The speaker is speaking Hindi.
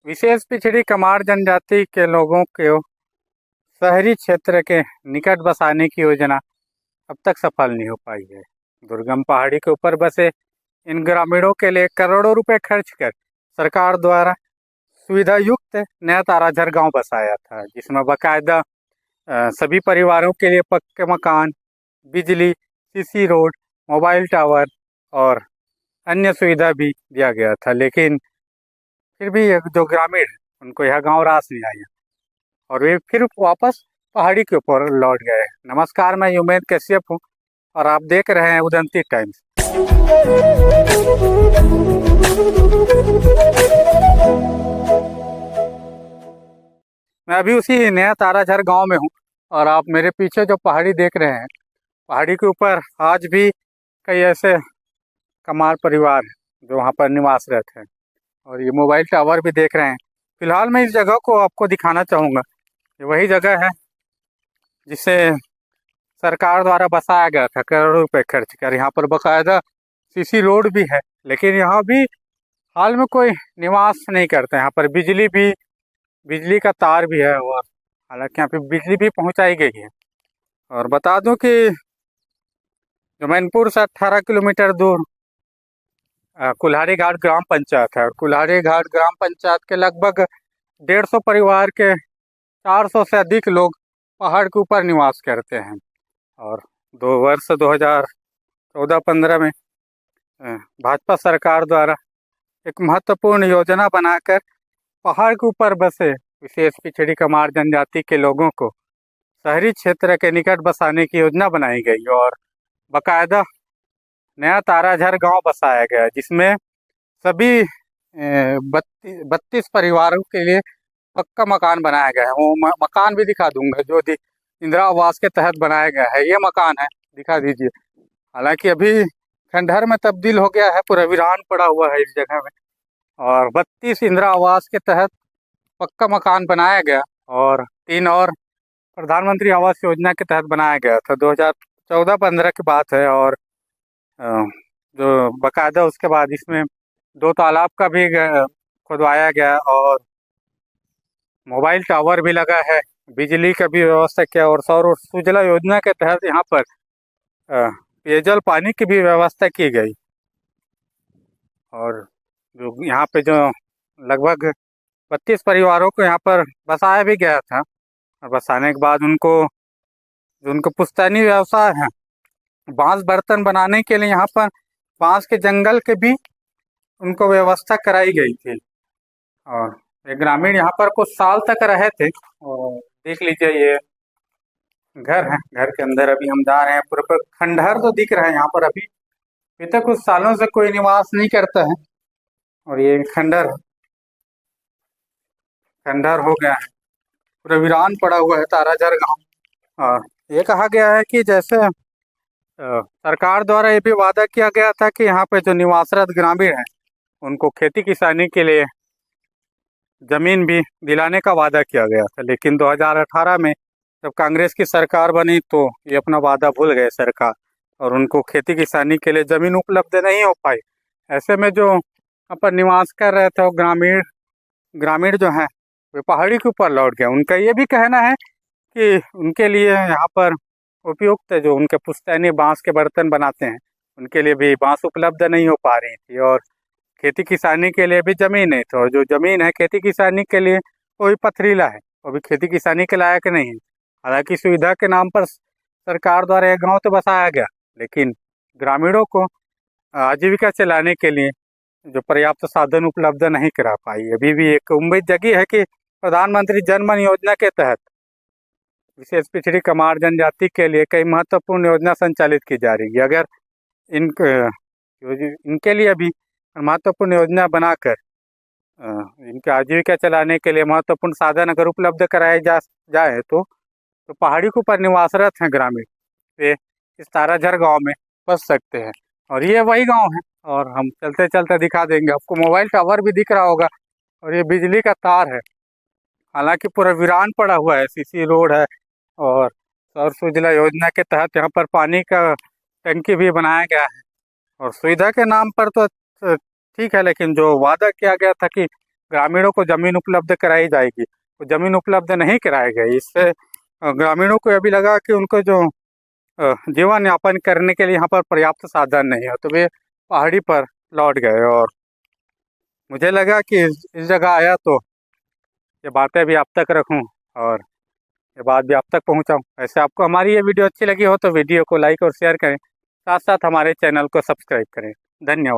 विशेष पिछड़ी कमार जनजाति के लोगों को शहरी क्षेत्र के निकट बसाने की योजना अब तक सफल नहीं हो पाई है। दुर्गम पहाड़ी के ऊपर बसे इन ग्रामीणों के लिए करोड़ों रुपए खर्च कर सरकार द्वारा सुविधा युक्त नया ताराझर गांव बसाया था, जिसमें बाकायदा सभी परिवारों के लिए पक्के मकान, बिजली, सीसी रोड, मोबाइल टावर और अन्य सुविधा भी दिया गया था। लेकिन फिर भी जो ग्रामीण उनको यह गांव रास नहीं आया और वे फिर वापस पहाड़ी के ऊपर लौट गए। नमस्कार, मैं उमेद कश्यप हूँ और आप देख रहे हैं उदंती टाइम्स। मैं अभी उसी नया ताराझर गांव में हूँ और आप मेरे पीछे जो पहाड़ी देख रहे हैं, पहाड़ी के ऊपर आज भी कई ऐसे कमार परिवार जो वहाँ पर निवास रहते हैं और ये मोबाइल टावर भी देख रहे हैं। फिलहाल मैं इस जगह को आपको दिखाना चाहूँगा। ये वही जगह है जिसे सरकार द्वारा बसाया गया था करोड़ों रुपए खर्च कर। यहाँ पर बाकायदा सीसी रोड भी है, लेकिन यहाँ भी हाल में कोई निवास नहीं करते। यहाँ पर बिजली का तार भी है और हालांकि यहाँ पे बिजली भी पहुँचाई गई है। और बता दूं कि जो मैनपुर से 18 किलोमीटर दूर कुल्हाड़ी घाट ग्राम पंचायत है और कुल्हाड़ी घाट ग्राम पंचायत के लगभग 150 परिवार के 400 से अधिक लोग पहाड़ के ऊपर निवास करते हैं। और 2014-15 में भाजपा सरकार द्वारा एक महत्वपूर्ण योजना बनाकर पहाड़ के ऊपर बसे विशेष पिछड़ी कमार जनजाति के लोगों को शहरी क्षेत्र के निकट बसाने की योजना बनाई गई और बाकायदा नया ताराझर गांव बसाया गया, जिसमें सभी 32 परिवारों के लिए पक्का मकान बनाया गया है। वो मकान भी दिखा दूंगा जो इंदिरा आवास के तहत बनाया गया है। ये मकान है, दिखा दीजिए। हालांकि अभी खंडहर में तब्दील हो गया है, पूरा वीरान पड़ा हुआ है इस जगह में। और 32 इंदिरा आवास के तहत पक्का मकान बनाया गया और 3 और प्रधानमंत्री आवास योजना के तहत बनाया गया था। 2014-15 की बात है। और जो बाकायदा उसके बाद इसमें 2 तालाब का भी खुदवाया गया और मोबाइल टावर भी लगा है, बिजली का भी व्यवस्था किया और सौर सुजला योजना के तहत यहाँ पर पेयजल पानी की भी व्यवस्था की गई। और जो यहाँ पे जो लगभग 32 परिवारों को यहाँ पर बसाया भी गया था और बसाने के बाद उनको पुश्तैनी व्यवसाय है, बांस बर्तन बनाने के लिए यहाँ पर बांस के जंगल के भी उनको व्यवस्था कराई गई थी। और ये ग्रामीण यहाँ पर कुछ साल तक रहे थे। और देख लीजिए, ये घर है, घर के अंदर अभी हम जा रहे हैं। पूरे खंडहर तो दिख रहा है यहाँ पर, अभी बीते कुछ सालों से कोई निवास नहीं करता है और ये खंडहर हो गया है, पूरा वीरान पड़ा हुआ है ताराझर गाँव। और ये कहा गया है कि जैसे सरकार द्वारा ये भी वादा किया गया था कि यहाँ पे जो निवासरत ग्रामीण हैं उनको खेती किसानी के लिए जमीन भी दिलाने का वादा किया गया था। लेकिन 2018 में जब कांग्रेस की सरकार बनी तो ये अपना वादा भूल गए सरकार और उनको खेती किसानी के लिए जमीन उपलब्ध नहीं हो पाई। ऐसे में जो यहाँ पर निवास कर रहे थे वो ग्रामीण जो हैं वे पहाड़ी के ऊपर लौट गए। उनका ये भी कहना है कि उनके लिए यहाँ पर उपयुक्त जो उनके पुश्तैनी बांस के बर्तन बनाते हैं उनके लिए भी बांस उपलब्ध नहीं हो पा रही थी और खेती किसानी के लिए भी जमीन नहीं थी। और जो जमीन है खेती किसानी के लिए वो भी पथरीला है, वो भी खेती किसानी के लायक नहीं है। हालांकि सुविधा के नाम पर सरकार द्वारा एक गाँव तो बसाया गया, लेकिन ग्रामीणों को आजीविका चलाने के लिए जो पर्याप्त साधन उपलब्ध नहीं करा पाई। अभी भी एक उम्मीद जगी है कि प्रधानमंत्री जन धन योजना के तहत विशेष पिछड़ी कमार जनजाति के लिए कई महत्वपूर्ण योजना संचालित की जा रही है। अगर इनके लिए भी महत्वपूर्ण योजना बनाकर इनकी आजीविका चलाने के लिए महत्वपूर्ण साधन अगर उपलब्ध कराए जाए तो पहाड़ी के ऊपर निवासरत हैं ग्रामीण वे इस ताराझर गांव में बस सकते हैं। और ये वही गांव है और हम चलते चलते दिखा देंगे आपको। मोबाइल टावर भी दिख रहा होगा और ये बिजली का तार है। हालांकि पूरा वीरान पड़ा हुआ है, सीसी रोड है और सौर सुजला योजना के तहत यहाँ पर पानी का टंकी भी बनाया गया है। और सुविधा के नाम पर तो ठीक है, लेकिन जो वादा किया गया था कि ग्रामीणों को ज़मीन उपलब्ध कराई जाएगी, तो ज़मीन उपलब्ध नहीं कराई गई। इससे ग्रामीणों को अभी लगा कि उनको जो जीवन यापन करने के लिए यहाँ पर पर्याप्त साधन नहीं है, तो वे पहाड़ी पर लौट गए। और मुझे लगा कि इस जगह आया तो ये बातें भी आप तक रखूं और ये बात भी आप तक पहुंचाऊं। ऐसे आपको हमारी ये वीडियो अच्छी लगी हो तो वीडियो को लाइक और शेयर करें, साथ साथ हमारे चैनल को सब्सक्राइब करें। धन्यवाद।